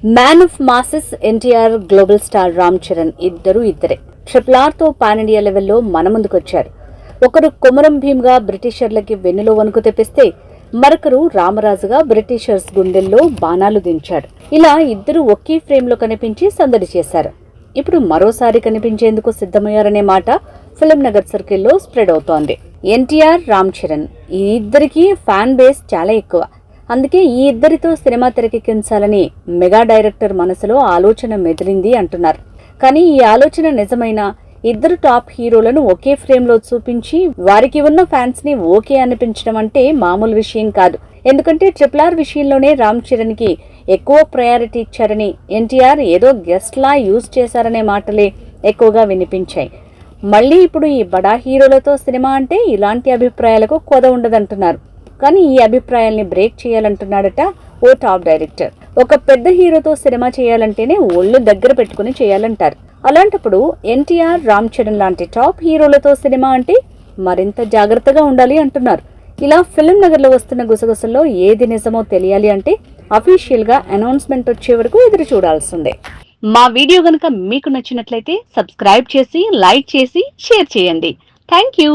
Man of masses NTR, global star Ram Charan ఇద్దరే RRR తో pan India లెవెల్లో మన ముందుకొచ్చారు. ఒకరు కొమరం భీమ్గా బ్రిటిషర్లకి వెన్నులో వణుకు తెప్పిస్తే మరొకరు రామరాజుగా బ్రిటిషర్స్ గుండెల్లో బాణాలు దించాడు. ఇలా ఇద్దరు ఒకే ఫ్రేమ్లో కనిపించి సందడి చేశారు. ఇప్పుడు మరోసారి కనిపించేందుకు సిద్ధమయ్యారనే మాట ఫిల్మ్ నగర్ సర్కిల్లో స్ప్రెడ్ అవుతోంది. ఎన్టీఆర్, రామ్ చరణ్ ఈ ఇద్దరికి ఫ్యాన్ బేస్ చాలా ఎక్కువ. అందుకే ఈ ఇద్దరితో సినిమా తెరకెక్కించాలని మెగా డైరెక్టర్ మనసులో ఆలోచన మెదిలింది అంటున్నారు. కానీ ఈ ఆలోచన నిజమైన ఇద్దరు టాప్ హీరోలను ఒకే ఫ్రేమ్లో చూపించి వారికి ఉన్న ఫ్యాన్స్ ని ఓకే అనిపించడం అంటే మామూలు విషయం కాదు. ఎందుకంటే RRR విషయంలోనే రామ్ చరణ్ కి ఎక్కువ ప్రయారిటీ ఇచ్చారని, ఎన్టీఆర్ ఏదో గెస్ట్ లా యూజ్ చేశారనే మాటలే ఎక్కువగా వినిపించాయి. మళ్లీ ఇప్పుడు ఈ బడా హీరోలతో సినిమా అంటే ఇలాంటి అభిప్రాయాలకు కొద ఉండదంటున్నారు. కానీ ఈ అభిప్రాయాల్ని బ్రేక్ చేయాలంటున్నాడట ఓ టాప్ డైరెక్టర్. ఒక పెద్ద హీరోతో సినిమా చేయాలంటేనే ఒళ్ళు దగ్గర పెట్టుకుని చేయాలంటారు. అలాంటప్పుడు ఎన్టీఆర్, రామ్ చరణ్ లాంటి టాప్ హీరోలతో సినిమా అంటే మరింత జాగ్రత్తగా ఉండాలి అంటున్నారు. ఇలా ఫిల్మ్ నగర్ లో వస్తున్న గుసగుసల్లో ఏది నిజమో తెలియాలి అంటే అఫీషియల్ గా అనౌన్స్మెంట్ వచ్చే వరకు ఎదురు చూడాల్సిందే. మా వీడియో గనుక మీకు నచ్చినట్లయితే సబ్స్క్రైబ్ చేసి, లైక్ చేసి, షేర్ చేయండి. Thank you.